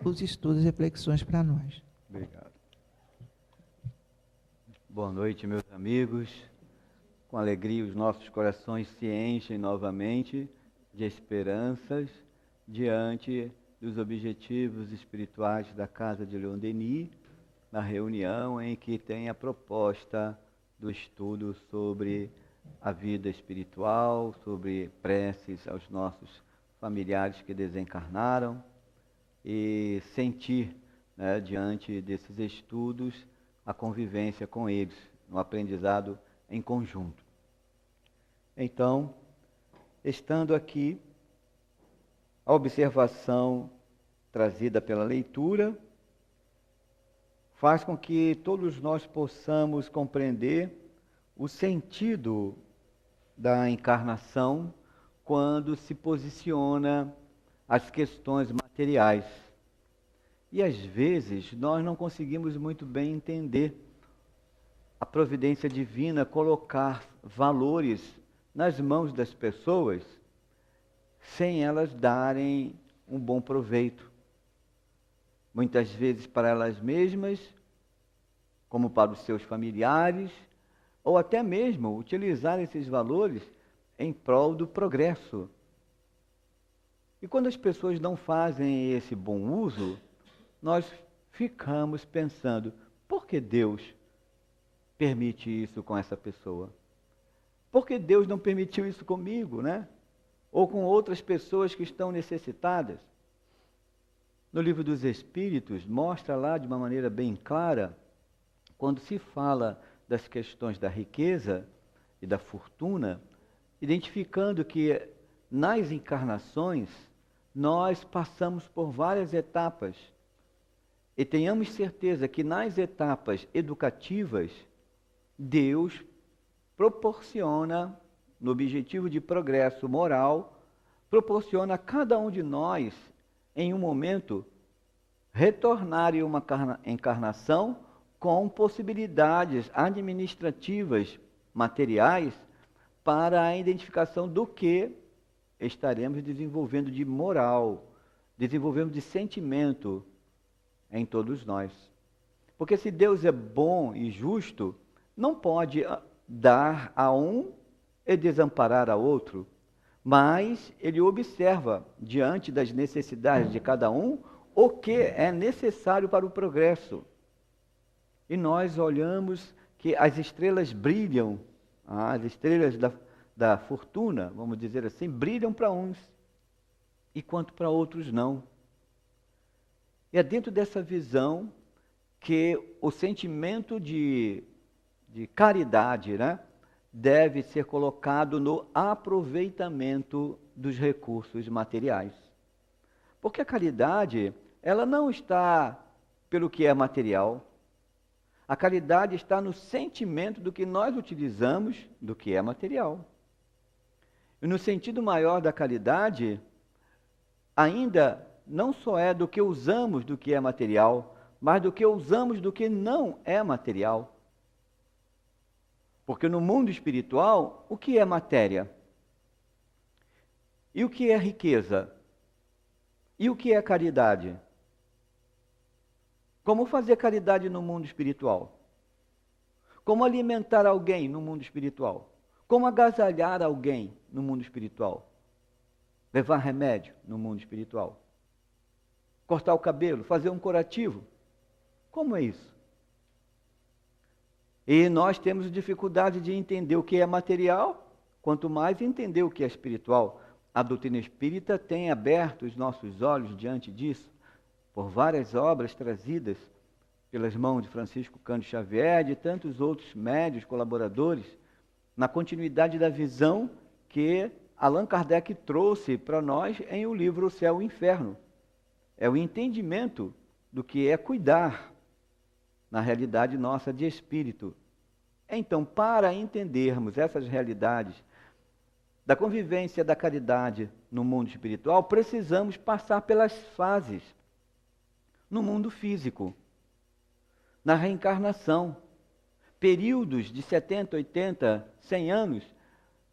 os estudos e reflexões para nós. Obrigado. Boa noite, meus amigos. Com alegria, os nossos corações se enchem novamente de esperanças diante dos objetivos espirituais da Casa de Leon Denis, na reunião em que tem a proposta do estudo sobre a vida espiritual, sobre preces aos nossos familiares que desencarnaram e sentir, né, diante desses estudos, a convivência com eles, no aprendizado em conjunto. Então, estando aqui, a observação trazida pela leitura faz com que todos nós possamos compreender o sentido da encarnação quando se posiciona as questões materiais. E às vezes nós não conseguimos muito bem entender a providência divina colocar valores nas mãos das pessoas sem elas darem um bom proveito. Muitas vezes para elas mesmas, como para os seus familiares, ou até mesmo utilizar esses valores em prol do progresso. E quando as pessoas não fazem esse bom uso, nós ficamos pensando, por que Deus permite isso com essa pessoa? Por que Deus não permitiu isso comigo, né? Ou com outras pessoas que estão necessitadas? No Livro dos Espíritos, mostra lá de uma maneira bem clara, quando se fala das questões da riqueza e da fortuna, identificando que nas encarnações nós passamos por várias etapas. E tenhamos certeza que nas etapas educativas, Deus proporciona, no objetivo de progresso moral, proporciona a cada um de nós, em um momento, retornar em uma encarnação com possibilidades administrativas, materiais, para a identificação do que estaremos desenvolvendo de moral, desenvolvendo de sentimento em todos nós. Porque se Deus é bom e justo, não pode dar a um e desamparar a outro, mas Ele observa, diante das necessidades de cada um, o que é necessário para o progresso. E nós olhamos que as estrelas brilham, as estrelas da fortuna, vamos dizer assim, brilham para uns, enquanto para outros não. E é dentro dessa visão que o sentimento de caridade, né, deve ser colocado no aproveitamento dos recursos materiais. Porque a caridade, ela não está pelo que é material. A caridade está no sentimento do que nós utilizamos do que é material. E no sentido maior da caridade, ainda não só é do que usamos do que é material, mas do que usamos do que não é material. Porque no mundo espiritual, o que é matéria? E o que é riqueza? E o que é caridade? Como fazer caridade no mundo espiritual? Como alimentar alguém no mundo espiritual? Como agasalhar alguém no mundo espiritual? Levar remédio no mundo espiritual? Cortar o cabelo? Fazer um curativo? Como é isso? E nós temos dificuldade de entender o que é material, quanto mais entender o que é espiritual. A doutrina espírita tem aberto os nossos olhos diante disso, por várias obras trazidas pelas mãos de Francisco Cândido Xavier e de tantos outros médios colaboradores, na continuidade da visão que Allan Kardec trouxe para nós em o livro O Céu e o Inferno. É o entendimento do que é cuidar na realidade nossa de espírito. Então, para entendermos essas realidades da convivência da caridade no mundo espiritual, precisamos passar pelas fases no mundo físico, na reencarnação, períodos de 70, 80, 100 anos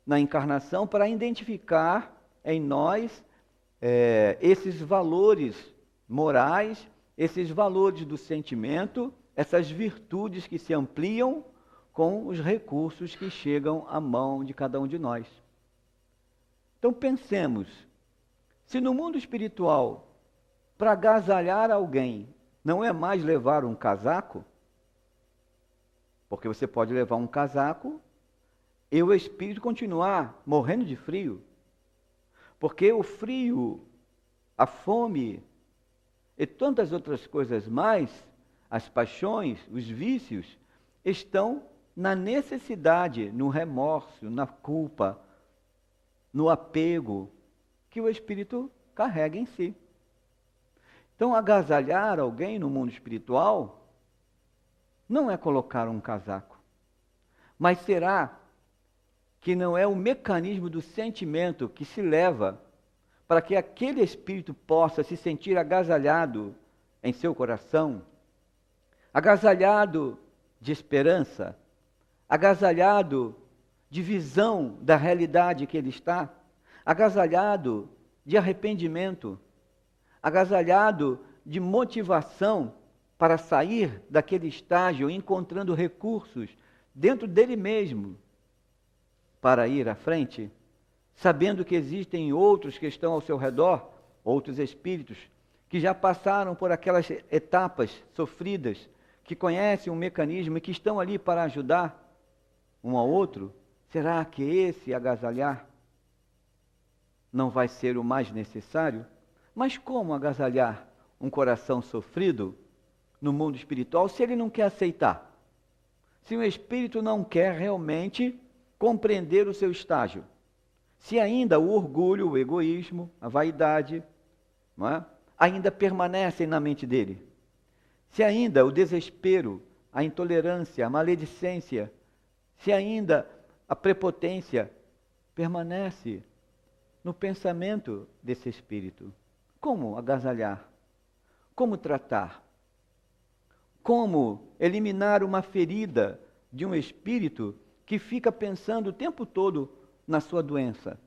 na encarnação para identificar em nós esses valores morais, esses valores do sentimento, essas virtudes que se ampliam com os recursos que chegam à mão de cada um de nós. Então pensemos, se no mundo espiritual, para agasalhar alguém, não é mais levar um casaco, porque você pode levar um casaco e o espírito continuar morrendo de frio, porque o frio, a fome e tantas outras coisas mais, as paixões, os vícios, estão na necessidade, no remorso, na culpa, no apego que o espírito carrega em si. Então, agasalhar alguém no mundo espiritual não é colocar um casaco, mas será que não é o mecanismo do sentimento que se leva para que aquele espírito possa se sentir agasalhado em seu coração, agasalhado de esperança, agasalhado de visão da realidade que ele está, agasalhado de arrependimento, agasalhado de motivação para sair daquele estágio, encontrando recursos dentro dele mesmo para ir à frente, sabendo que existem outros que estão ao seu redor, outros espíritos, que já passaram por aquelas etapas sofridas, que conhecem o mecanismo e que estão ali para ajudar um ao outro. Será que esse agasalhar não vai ser o mais necessário? Mas como agasalhar um coração sofrido no mundo espiritual se ele não quer aceitar? Se o espírito não quer realmente compreender o seu estágio? Se ainda o orgulho, o egoísmo, a vaidade, não é? Ainda permanecem na mente dele? Se ainda o desespero, a intolerância, a maledicência, se ainda a prepotência permanece no pensamento desse espírito, como agasalhar? Como tratar? Como eliminar uma ferida de um espírito que fica pensando o tempo todo na sua doença?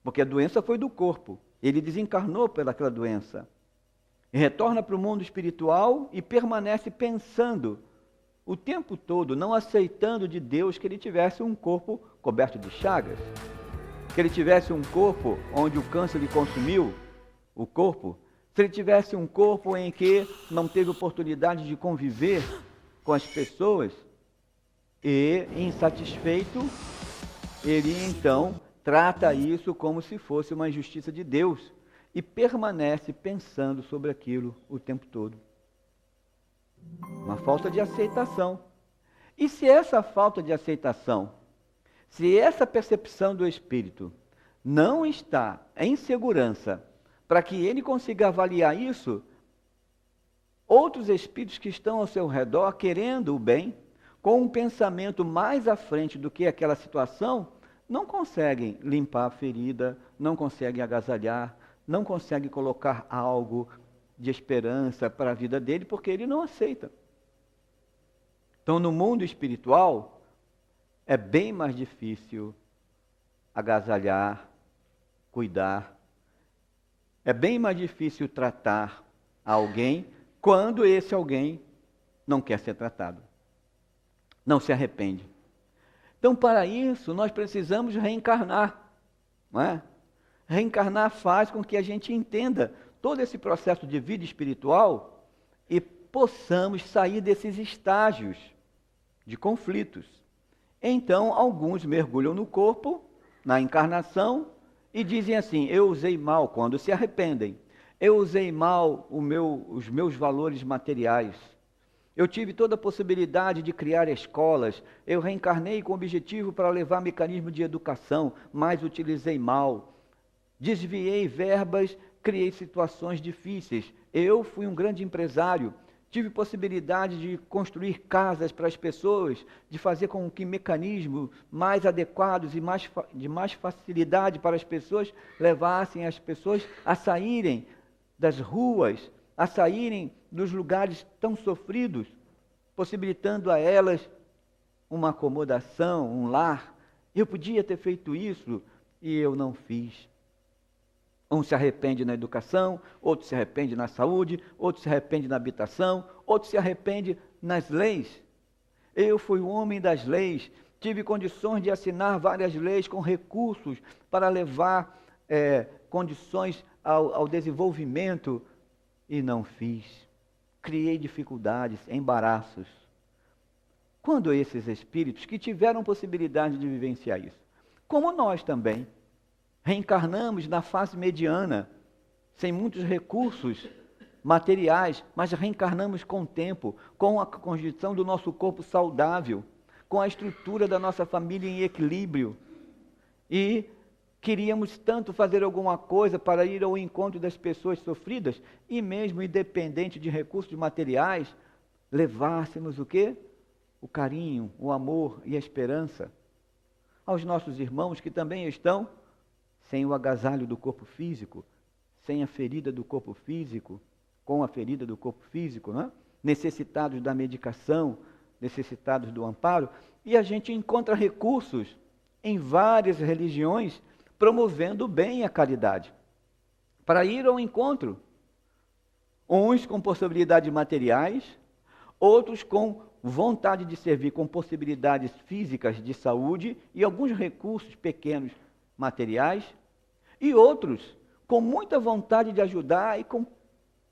Porque a doença foi do corpo, ele desencarnou pelaquela doença. Retorna para o mundo espiritual e permanece pensando o tempo todo, não aceitando de Deus que ele tivesse um corpo coberto de chagas, que ele tivesse um corpo onde o câncer lhe consumiu o corpo, se ele tivesse um corpo em que não teve oportunidade de conviver com as pessoas, e insatisfeito, ele então trata isso como se fosse uma injustiça de Deus e permanece pensando sobre aquilo o tempo todo. Uma falta de aceitação. E se essa falta de aceitação, se essa percepção do espírito não está em segurança para que ele consiga avaliar isso, outros espíritos que estão ao seu redor querendo o bem, com um pensamento mais à frente do que aquela situação, não conseguem limpar a ferida, não conseguem agasalhar, não conseguem colocar algo de esperança para a vida dele, porque ele não aceita. Então, no mundo espiritual, é bem mais difícil agasalhar, cuidar. É bem mais difícil tratar alguém quando esse alguém não quer ser tratado, não se arrepende. Então, para isso, nós precisamos reencarnar, não é? Reencarnar faz com que a gente entenda todo esse processo de vida espiritual e possamos sair desses estágios de conflitos. Então, alguns mergulham no corpo, na encarnação, e dizem assim: eu usei mal, quando se arrependem. Eu usei mal os meus valores materiais. Eu tive toda a possibilidade de criar escolas. Eu reencarnei com o objetivo para levar mecanismo de educação, mas utilizei mal. Desviei verbas, criei situações difíceis. Eu fui um grande empresário. Tive possibilidade de construir casas para as pessoas, de fazer com que mecanismos mais adequados e de mais facilidade para as pessoas levassem as pessoas a saírem das ruas, a saírem dos lugares tão sofridos, possibilitando a elas uma acomodação, um lar. Eu podia ter feito isso e eu não fiz. Um se arrepende na educação, outro se arrepende na saúde, outro se arrepende na habitação, outro se arrepende nas leis. Eu fui o homem das leis, tive condições de assinar várias leis com recursos para levar condições ao desenvolvimento e não fiz. Criei dificuldades, embaraços. Quando esses espíritos que tiveram possibilidade de vivenciar isso, como nós também, reencarnamos na fase mediana, sem muitos recursos materiais, mas reencarnamos com o tempo, com a constituição do nosso corpo saudável, com a estrutura da nossa família em equilíbrio. E queríamos tanto fazer alguma coisa para ir ao encontro das pessoas sofridas, e mesmo independente de recursos materiais, levássemos o quê? O carinho, o amor e a esperança aos nossos irmãos que também estão sem o agasalho do corpo físico, sem a ferida do corpo físico, com a ferida do corpo físico, né? Necessitados da medicação, necessitados do amparo, e a gente encontra recursos em várias religiões promovendo o bem e a caridade, para ir ao encontro, uns com possibilidades materiais, outros com vontade de servir, com possibilidades físicas de saúde e alguns recursos pequenos materiais, e outros com muita vontade de ajudar e com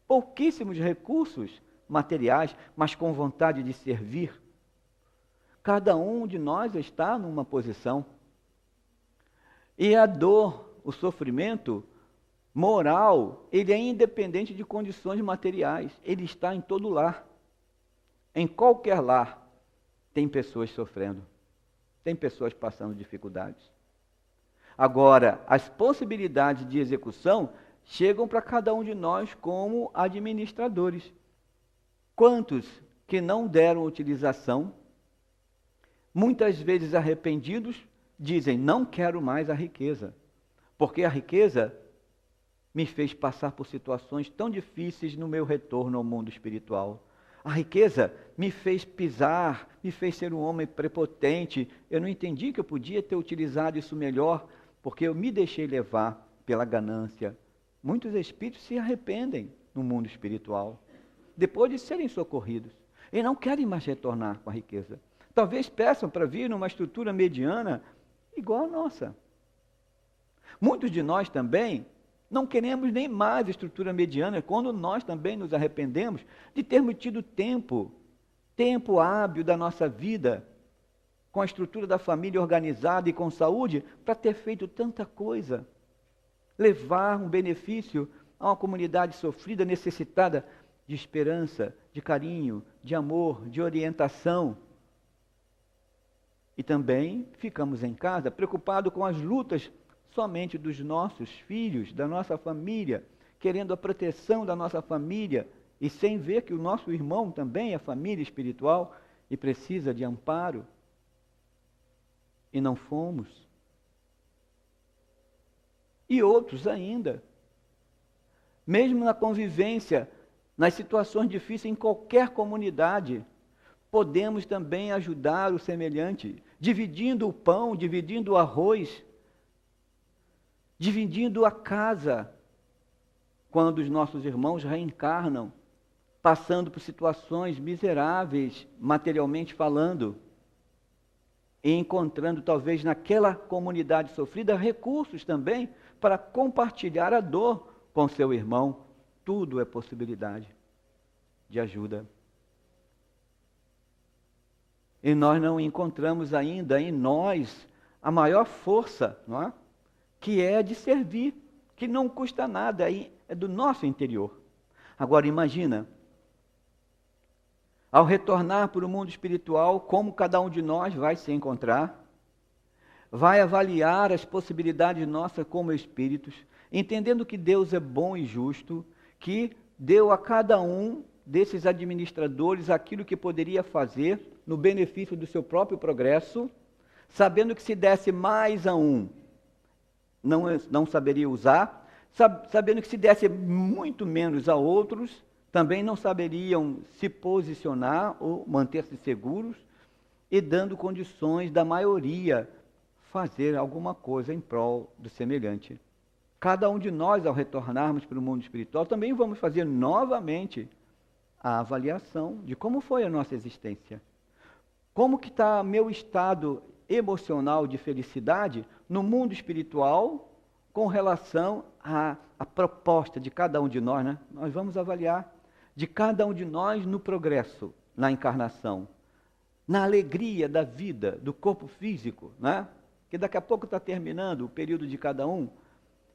pouquíssimos recursos materiais, mas com vontade de servir. Cada um de nós está numa posição. E a dor, o sofrimento moral, ele é independente de condições materiais. Ele está em todo lar. Em qualquer lar tem pessoas sofrendo. Tem pessoas passando dificuldades. Agora, as possibilidades de execução chegam para cada um de nós como administradores. Quantos que não deram utilização, muitas vezes arrependidos, dizem, não quero mais a riqueza, porque a riqueza me fez passar por situações tão difíceis no meu retorno ao mundo espiritual. A riqueza me fez pisar, me fez ser um homem prepotente, eu não entendi que eu podia ter utilizado isso melhor, porque eu me deixei levar pela ganância. Muitos espíritos se arrependem no mundo espiritual, depois de serem socorridos, e não querem mais retornar com a riqueza. Talvez peçam para vir numa estrutura mediana igual a nossa. Muitos de nós também não queremos nem mais estrutura mediana, quando nós também nos arrependemos de termos tido tempo hábil da nossa vida, com a estrutura da família organizada e com saúde, para ter feito tanta coisa. Levar um benefício a uma comunidade sofrida, necessitada de esperança, de carinho, de amor, de orientação. E também ficamos em casa preocupados com as lutas somente dos nossos filhos, da nossa família, querendo a proteção da nossa família, e sem ver que o nosso irmão também é família espiritual e precisa de amparo. E não fomos. E outros ainda, mesmo na convivência, nas situações difíceis em qualquer comunidade, podemos também ajudar o semelhante, dividindo o pão, dividindo o arroz, dividindo a casa, quando os nossos irmãos reencarnam, passando por situações miseráveis, materialmente falando, e encontrando talvez naquela comunidade sofrida recursos também para compartilhar a dor com seu irmão. Tudo é possibilidade de ajuda. E nós não encontramos ainda em nós a maior força, não é? Que é de servir, que não custa nada, é do nosso interior. Agora imagina, ao retornar para o mundo espiritual, como cada um de nós vai se encontrar, vai avaliar as possibilidades nossas como espíritos, entendendo que Deus é bom e justo, que deu a cada um desses administradores aquilo que poderia fazer no benefício do seu próprio progresso, sabendo que se desse mais a um, não saberia usar, sabendo que se desse muito menos a outros, também não saberiam se posicionar ou manter-se seguros, e dando condições da maioria fazer alguma coisa em prol do semelhante. cada um de nós, ao retornarmos para o mundo espiritual, também vamos fazer novamente a avaliação de como foi a nossa existência. Como que está meu estado emocional de felicidade no mundo espiritual com relação à proposta de cada um de nós, né? Nós vamos avaliar de cada um de nós no progresso, na encarnação, na alegria da vida, do corpo físico, né? Que daqui a pouco está terminando o período de cada um,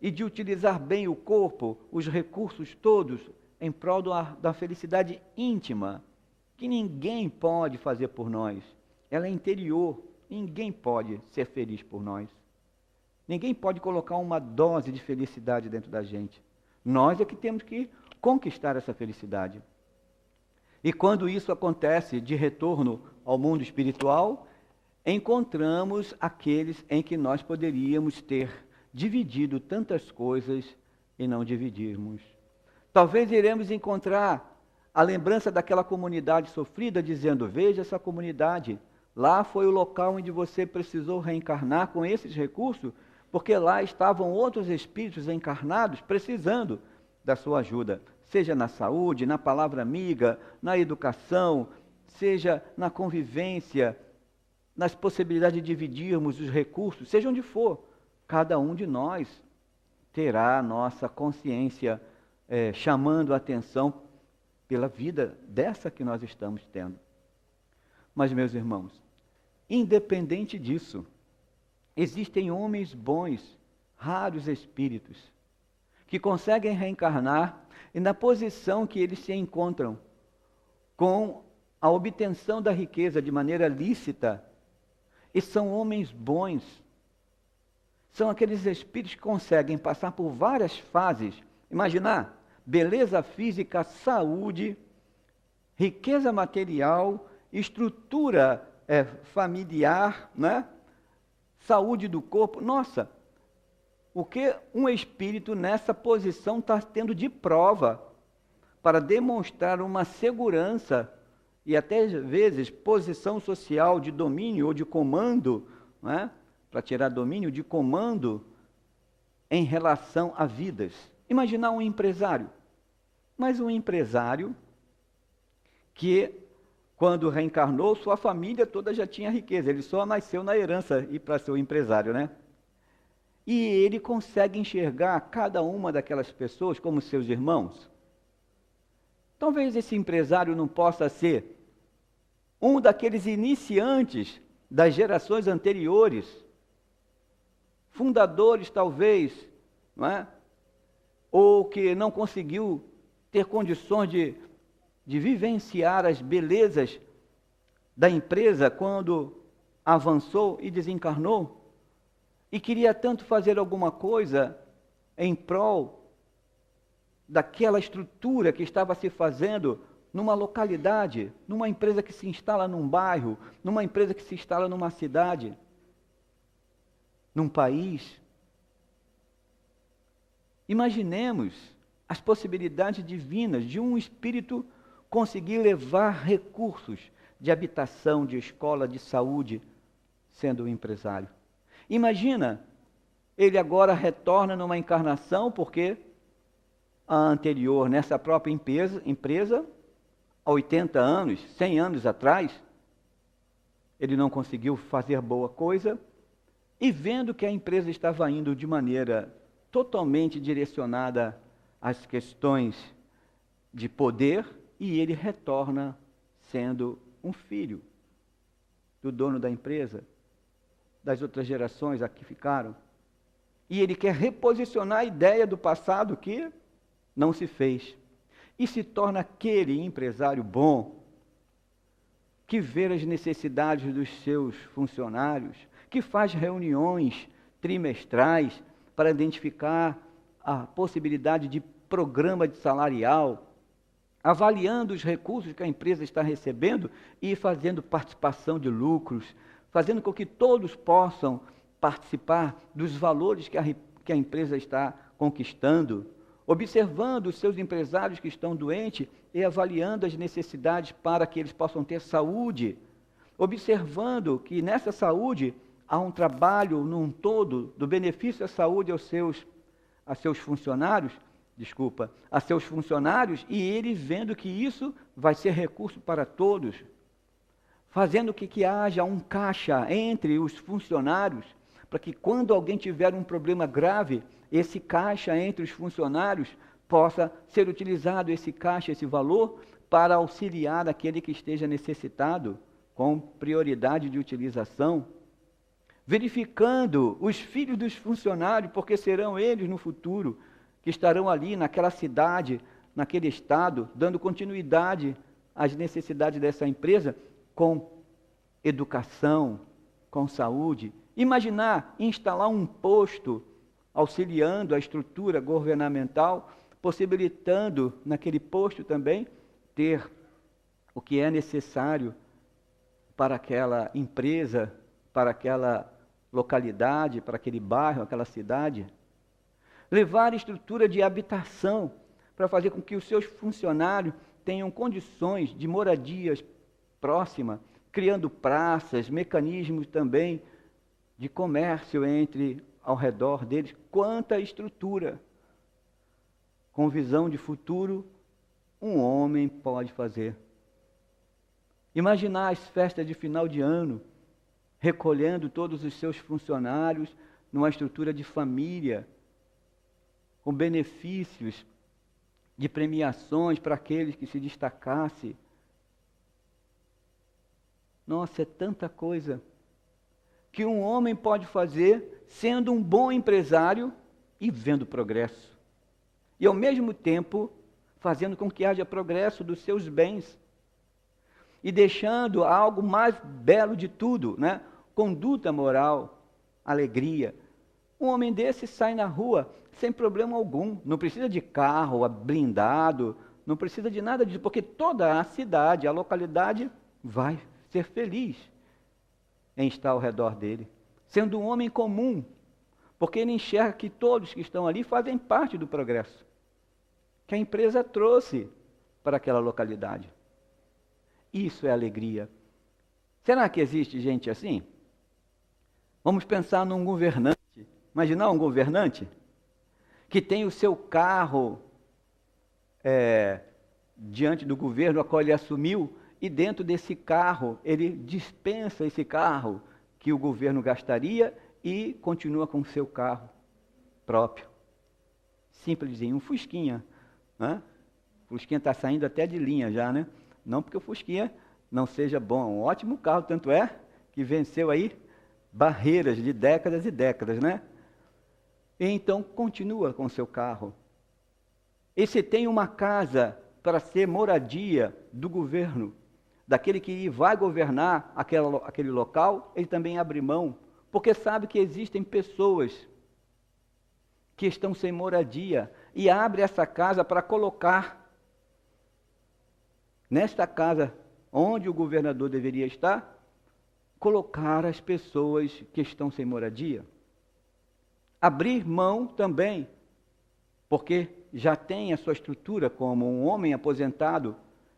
e de utilizar bem o corpo, os recursos todos, em prol da felicidade íntima, que ninguém pode fazer por nós. Ela é interior, ninguém pode ser feliz por nós. Ninguém pode colocar uma dose de felicidade dentro da gente. Nós é que temos que conquistar essa felicidade. E quando isso acontece de retorno ao mundo espiritual, encontramos aqueles em que nós poderíamos ter dividido tantas coisas e não dividirmos. Talvez iremos encontrar a lembrança daquela comunidade sofrida, dizendo: veja essa comunidade, lá foi o local onde você precisou reencarnar com esses recursos, porque lá estavam outros espíritos encarnados precisando da sua ajuda, seja na saúde, na palavra amiga, na educação, seja na convivência, nas possibilidades de dividirmos os recursos, seja onde for. Cada um de nós terá a nossa consciência chamando a atenção pela vida dessa que nós estamos tendo. Mas, meus irmãos, independente disso, existem homens bons, raros espíritos, que conseguem reencarnar e na posição que eles se encontram, com a obtenção da riqueza de maneira lícita, e são homens bons. São aqueles espíritos que conseguem passar por várias fases. Imaginar, beleza física, saúde, riqueza material, estrutura familiar, né? Saúde do corpo. Nossa, o que um espírito nessa posição está tendo de prova para demonstrar uma segurança e até às vezes posição social de domínio ou de comando, né? Para tirar domínio de comando em relação a vidas. Imaginar um empresário, mas um empresário que, quando reencarnou, sua família toda já tinha riqueza, ele só nasceu na herança e para ser um empresário, né? E ele consegue enxergar cada uma daquelas pessoas como seus irmãos. Talvez esse empresário não possa ser um daqueles iniciantes das gerações anteriores, fundadores talvez, não é? Ou que não conseguiu ter condições de vivenciar as belezas da empresa quando avançou e desencarnou, e queria tanto fazer alguma coisa em prol daquela estrutura que estava se fazendo numa localidade, numa empresa que se instala num bairro, numa empresa que se instala numa cidade, num país. Imaginemos as possibilidades divinas de um espírito conseguir levar recursos de habitação, de escola, de saúde, sendo um empresário. Imagina, ele agora retorna numa encarnação, porque a anterior, nessa própria empresa, há 80 anos, 100 anos atrás, ele não conseguiu fazer boa coisa, e vendo que a empresa estava indo de maneira totalmente direcionada às questões de poder, e ele retorna sendo um filho do dono da empresa, das outras gerações a que ficaram. E ele quer reposicionar a ideia do passado que não se fez. E se torna aquele empresário bom, que vê as necessidades dos seus funcionários, que faz reuniões trimestrais para identificar a possibilidade de programa de salarial, avaliando os recursos que a empresa está recebendo e fazendo participação de lucros, fazendo com que todos possam participar dos valores que a empresa está conquistando, observando os seus empresários que estão doentes e avaliando as necessidades para que eles possam ter saúde, observando que nessa saúde há um trabalho num todo do benefício à saúde aos seus a seus funcionários, e ele vendo que isso vai ser recurso para todos, fazendo que haja um caixa entre os funcionários, para que quando alguém tiver um problema grave, esse caixa entre os funcionários possa ser utilizado, esse caixa, esse valor, para auxiliar aquele que esteja necessitado, com prioridade de utilização, verificando os filhos dos funcionários, porque serão eles no futuro, que estarão ali naquela cidade, naquele estado, dando continuidade às necessidades dessa empresa, com educação, com saúde. Imaginar instalar um posto auxiliando a estrutura governamental, possibilitando naquele posto também ter o que é necessário para aquela empresa, para aquela localidade, para aquele bairro, aquela cidade. Levar estrutura de habitação para fazer com que os seus funcionários tenham condições de moradias próximas, criando praças, mecanismos também de comércio ao redor deles. Quanta estrutura! Com visão de futuro, um homem pode fazer. Imaginar as festas de final de ano, recolhendo todos os seus funcionários numa estrutura de família, com benefícios de premiações para aqueles que se destacassem. Nossa, é tanta coisa que um homem pode fazer sendo um bom empresário e vendo progresso. E ao mesmo tempo fazendo com que haja progresso dos seus bens. E deixando algo mais belo de tudo, né? Conduta moral, alegria. Um homem desse sai na rua sem problema algum, não precisa de carro blindado, não precisa de nada disso, porque toda a cidade, a localidade vai ser feliz em estar ao redor dele, sendo um homem comum, porque ele enxerga que todos que estão ali fazem parte do progresso que a empresa trouxe para aquela localidade. Isso é alegria. Será que existe gente assim? Vamos pensar num governante. Imaginar um governante que tem o seu carro diante do governo a qual ele assumiu, e dentro desse carro ele dispensa esse carro que o governo gastaria e continua com o seu carro próprio. Simplesinho, um Fusquinha. Né? O Fusquinha está saindo até de linha já, né? Não porque o Fusquinha não seja bom, é um ótimo carro, tanto é que venceu aí barreiras de décadas e décadas, né? E então continua com o seu carro. E se tem uma casa para ser moradia do governo, daquele que vai governar aquele local, ele também abre mão, porque sabe que existem pessoas que estão sem moradia, e abre essa casa para colocar nesta casa onde o governador deveria estar, colocar as pessoas que estão sem moradia. Abrir mão também, porque já tem a sua estrutura como um homem aposentado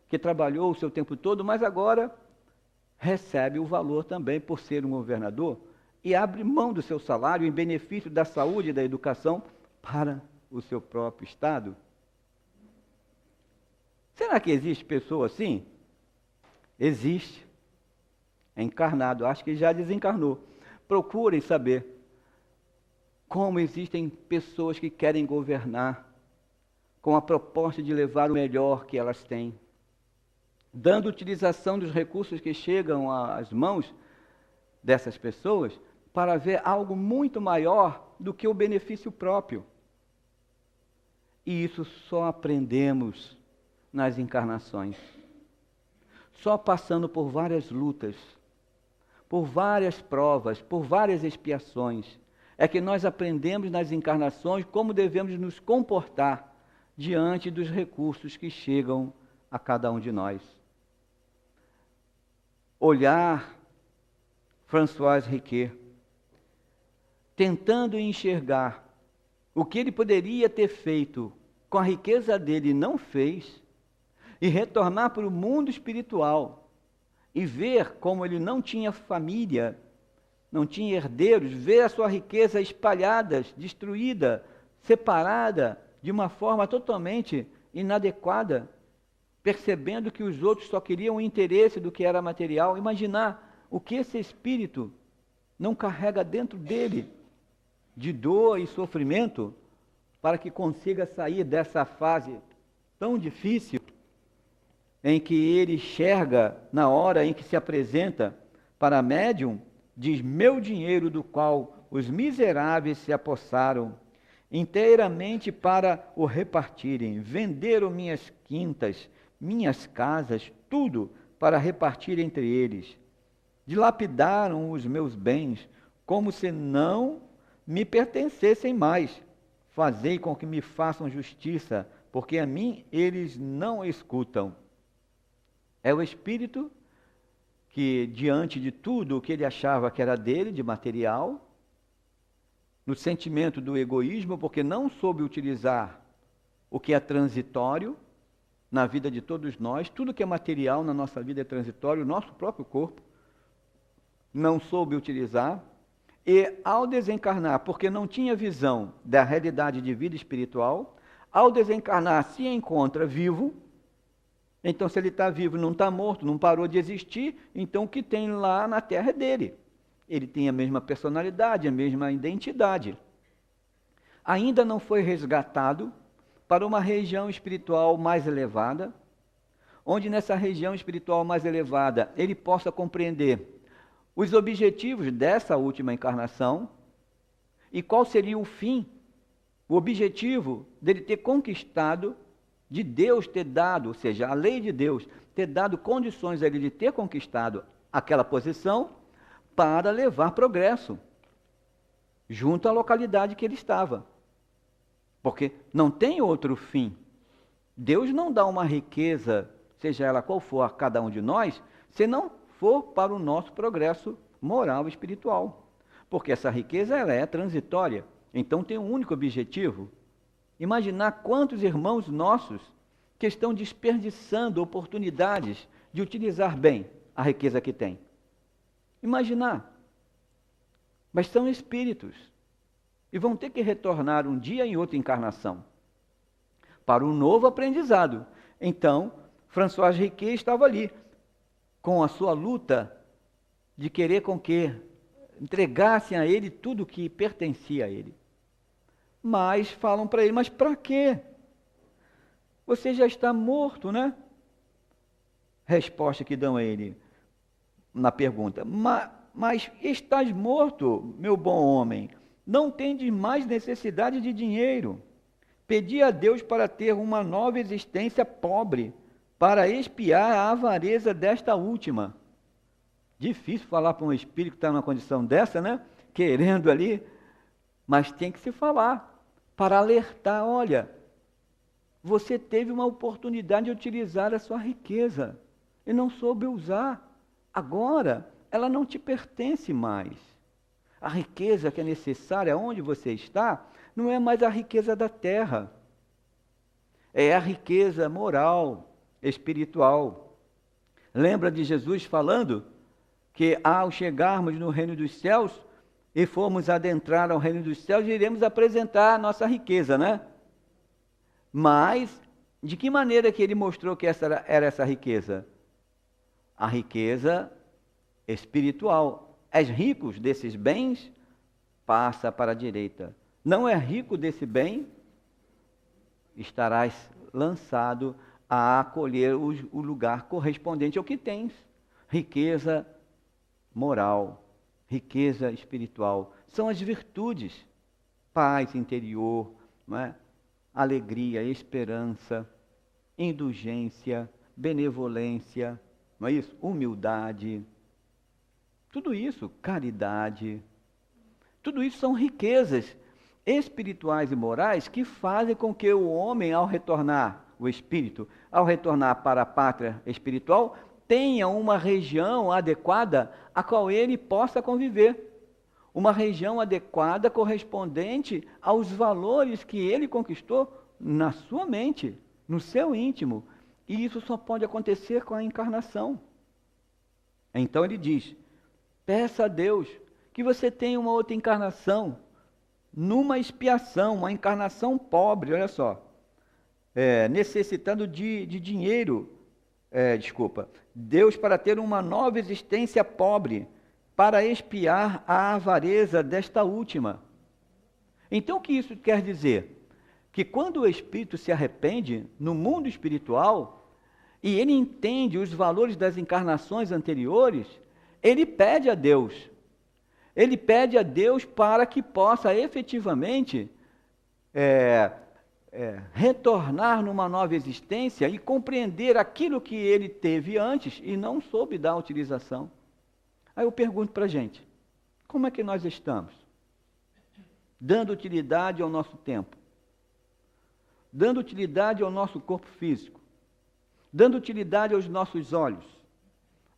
que trabalhou o seu tempo todo, mas agora recebe o valor também por ser um governador e abre mão do seu salário em benefício da saúde e da educação para o seu próprio estado. Será que existe pessoa assim? Existe. É encarnado, acho que já desencarnou. Procurem saber como existem pessoas que querem governar com a proposta de levar o melhor que elas têm, dando utilização dos recursos que chegam às mãos dessas pessoas para ver algo muito maior do que o benefício próprio. E isso só aprendemos nas encarnações. Só passando por várias lutas, por várias provas, por várias expiações, é que nós aprendemos nas encarnações como devemos nos comportar diante dos recursos que chegam a cada um de nós. Olhar François Riquet, tentando enxergar o que ele poderia ter feito com a riqueza dele e não fez, e retornar para o mundo espiritual e ver como ele não tinha família, não tinha herdeiros, ver a sua riqueza espalhada, destruída, separada de uma forma totalmente inadequada, percebendo que os outros só queriam o interesse do que era material. Imaginar o que esse espírito não carrega dentro dele de dor e sofrimento para que consiga sair dessa fase tão difícil em que ele enxerga na hora em que se apresenta para a médium, diz: meu dinheiro do qual os miseráveis se apossaram inteiramente para o repartirem, venderam minhas quintas, minhas casas, tudo para repartir entre eles. Dilapidaram os meus bens, como se não me pertencessem mais. Fazei com que me façam justiça, porque a mim eles não escutam. É o espírito que, diante de tudo o que ele achava que era dele, de material, no sentimento do egoísmo, porque não soube utilizar o que é transitório na vida de todos nós, tudo que é material na nossa vida é transitório, o nosso próprio corpo, não soube utilizar, e ao desencarnar, porque não tinha visão da realidade de vida espiritual, ao desencarnar se encontra vivo. Então, se ele está vivo, não está morto, não parou de existir, então o que tem lá na Terra é dele. Ele tem a mesma personalidade, a mesma identidade. Ainda não foi resgatado para uma região espiritual mais elevada, onde nessa região espiritual mais elevada ele possa compreender os objetivos dessa última encarnação e qual seria o fim, o objetivo dele ter conquistado, de Deus ter dado, ou seja, a lei de Deus ter dado condições a ele de ter conquistado aquela posição para levar progresso junto à localidade que ele estava. Porque não tem outro fim. Deus não dá uma riqueza, seja ela qual for a cada um de nós, se não for para o nosso progresso moral e espiritual. Porque essa riqueza ela é transitória. Então tem um único objetivo. Imaginar quantos irmãos nossos que estão desperdiçando oportunidades de utilizar bem a riqueza que têm. Imaginar. Mas são espíritos. E vão ter que retornar um dia em outra encarnação para um novo aprendizado. Então, François Riquet estava ali, com a sua luta de querer com que entregassem a ele tudo que pertencia a ele. Mas falam para ele: mas para quê? Você já está morto, né? Resposta que dão a ele na pergunta: mas estás morto, meu bom homem, não tendes mais necessidade de dinheiro. Pedi a Deus para ter uma nova existência pobre, para expiar a avareza desta última. Difícil falar para um espírito que está numa condição dessa, né? Querendo ali, mas tem que se falar, para alertar: olha, você teve uma oportunidade de utilizar a sua riqueza e não soube usar. Agora, ela não te pertence mais. A riqueza que é necessária onde você está não é mais a riqueza da terra. É a riqueza moral, espiritual. Lembra de Jesus falando que ao chegarmos no reino dos céus e formos adentrar ao reino dos céus, iremos apresentar a nossa riqueza, né? Mas, de que maneira que ele mostrou que essa era essa riqueza? A riqueza espiritual. És rico desses bens? Passa para a direita. Não é rico desse bem? Estarás lançado a acolher o lugar correspondente ao que tens. Riqueza moral, riqueza espiritual. São as virtudes. Paz interior, não é? Alegria, esperança, indulgência, benevolência, não é isso? Humildade. Tudo isso, caridade, tudo isso são riquezas espirituais e morais que fazem com que o homem, ao retornar, o espírito, ao retornar para a pátria espiritual, tenha uma região adequada a qual ele possa conviver. Uma região adequada correspondente aos valores que ele conquistou na sua mente, no seu íntimo. E isso só pode acontecer com a encarnação. Então ele diz: peça a Deus que você tenha uma outra encarnação numa expiação, uma encarnação pobre, olha só, necessitando de dinheiro, Deus para ter uma nova existência pobre, para expiar a avareza desta última. Então o que isso quer dizer? Que quando o espírito se arrepende no mundo espiritual, e ele entende os valores das encarnações anteriores, ele pede a Deus. Ele pede a Deus para que possa efetivamente retornar numa nova existência e compreender aquilo que ele teve antes e não soube dar utilização. Aí eu pergunto para a gente, como é que nós estamos? Dando utilidade ao nosso tempo, dando utilidade ao nosso corpo físico, dando utilidade aos nossos olhos,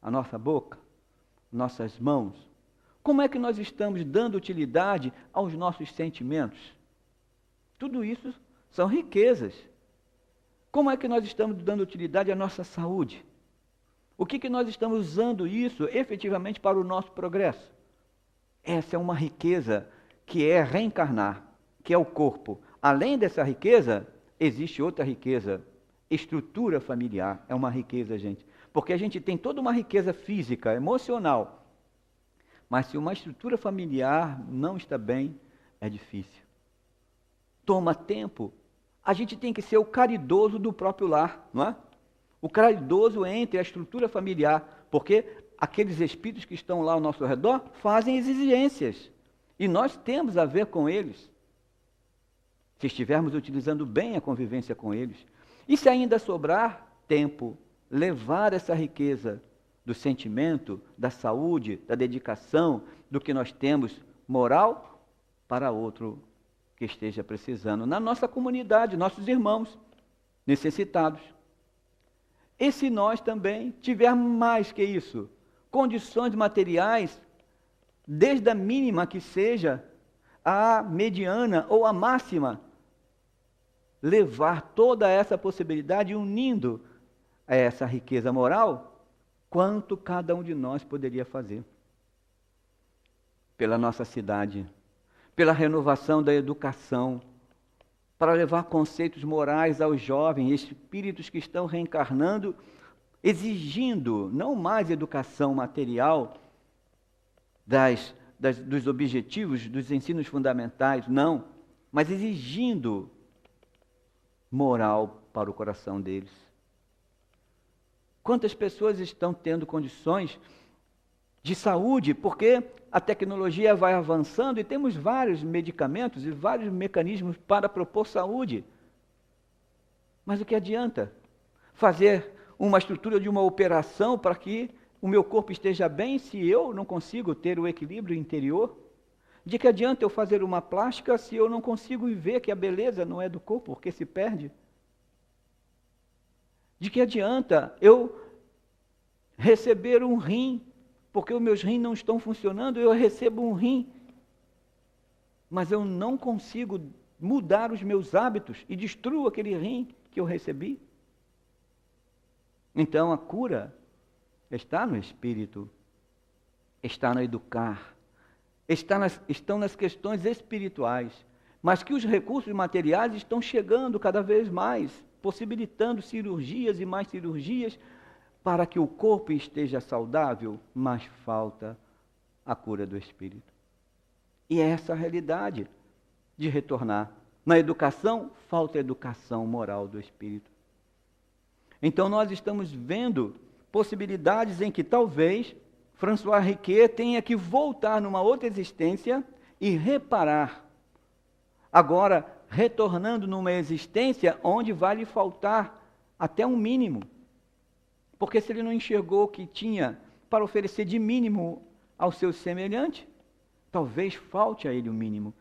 à nossa boca, nossas mãos. Como é que nós estamos dando utilidade aos nossos sentimentos? Tudo isso são riquezas. Como é que nós estamos dando utilidade à nossa saúde? O que nós estamos usando isso efetivamente para o nosso progresso? Essa é uma riqueza que é reencarnar, que é o corpo. Além dessa riqueza, existe outra riqueza. Estrutura familiar é uma riqueza, gente. Porque a gente tem toda uma riqueza física, emocional. Mas se uma estrutura familiar não está bem, é difícil. Toma tempo. A gente tem que ser o caridoso do próprio lar, não é? O caridoso entre a estrutura familiar, porque aqueles espíritos que estão lá ao nosso redor fazem exigências. E nós temos a ver com eles. Se estivermos utilizando bem a convivência com eles. E se ainda sobrar tempo, levar essa riqueza do sentimento, da saúde, da dedicação, do que nós temos moral, para outro que esteja precisando, na nossa comunidade, nossos irmãos necessitados. E se nós também tivermos mais que isso, condições materiais, desde a mínima que seja, a mediana ou a máxima, levar toda essa possibilidade unindo a essa riqueza moral, quanto cada um de nós poderia fazer pela nossa cidade, pela renovação da educação, para levar conceitos morais aos jovens, espíritos que estão reencarnando, exigindo não mais educação material dos objetivos, dos ensinos fundamentais, não, mas exigindo moral para o coração deles. Quantas pessoas estão tendo condições de saúde, porque a tecnologia vai avançando e temos vários medicamentos e vários mecanismos para propor saúde. Mas o que adianta fazer uma estrutura de uma operação para que o meu corpo esteja bem se eu não consigo ter o equilíbrio interior? De que adianta eu fazer uma plástica se eu não consigo ver que a beleza não é do corpo, porque se perde? De que adianta eu receber um rim, porque os meus rins não estão funcionando, eu recebo um rim, mas eu não consigo mudar os meus hábitos e destruo aquele rim que eu recebi? Então a cura está no espírito, está no educar, estão nas questões espirituais, mas que os recursos materiais estão chegando cada vez mais, possibilitando cirurgias e mais cirurgias, para que o corpo esteja saudável, mas falta a cura do espírito. E é essa a realidade de retornar. Na educação, falta a educação moral do espírito. Então nós estamos vendo possibilidades em que talvez François Riquet tenha que voltar numa outra existência e reparar. Agora, retornando numa existência onde vai lhe faltar até um mínimo. Porque se ele não enxergou o que tinha para oferecer de mínimo ao seu semelhante, talvez falte a ele o mínimo.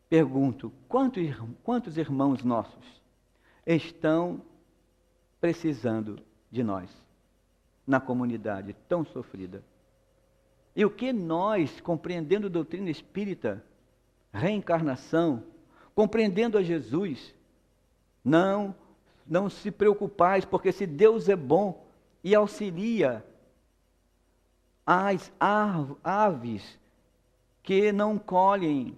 Pergunto, quantos irmãos nossos estão precisando de nós, na comunidade tão sofrida? E o que nós, compreendendo a doutrina espírita, reencarnação, compreendendo a Jesus, não se preocupais, porque se Deus é bom e auxilia as aves que não colhem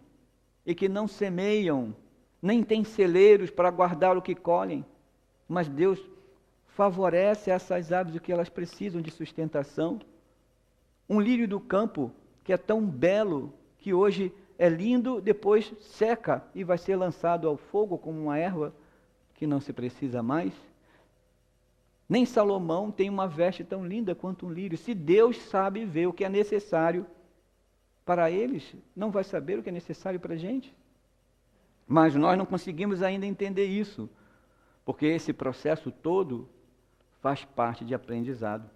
e que não semeiam, nem têm celeiros para guardar o que colhem, mas Deus favorece essas aves o que elas precisam de sustentação. Um lírio do campo, que é tão belo, que hoje é lindo, depois seca e vai ser lançado ao fogo como uma erva que não se precisa mais. Nem Salomão tem uma veste tão linda quanto um lírio. Se Deus sabe ver o que é necessário para eles, não vai saber o que é necessário para a gente? Mas nós não conseguimos ainda entender isso, porque esse processo todo faz parte de aprendizado.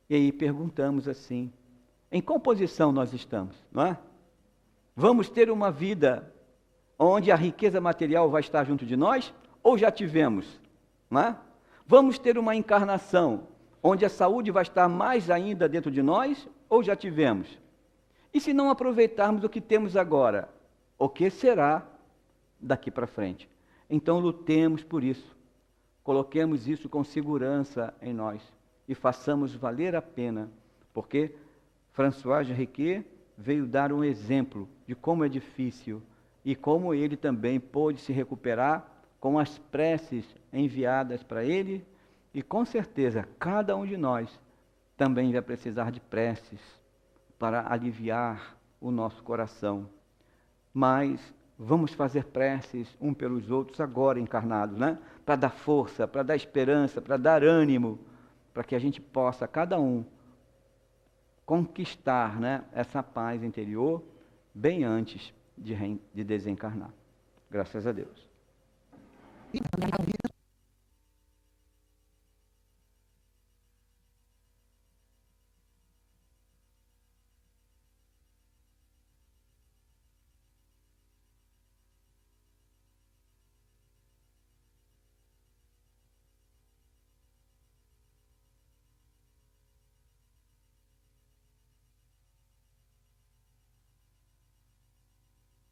E aí perguntamos assim, em qual posição nós estamos, não é? Vamos ter uma vida onde a riqueza material vai estar junto de nós, ou já tivemos, não é? Vamos ter uma encarnação onde a saúde vai estar mais ainda dentro de nós, ou já tivemos? E se não aproveitarmos o que temos agora, o que será daqui para frente? Então lutemos por isso, coloquemos isso com segurança em nós e façamos valer a pena, porque François de Riquet veio dar um exemplo de como é difícil e como ele também pôde se recuperar com as preces enviadas para ele, e com certeza cada um de nós também vai precisar de preces para aliviar o nosso coração. Mas vamos fazer preces um pelos outros agora encarnados, né? Para dar força, para dar esperança, para dar ânimo, para que a gente possa, cada um, conquistar, né, essa paz interior bem antes de desencarnar. Graças a Deus.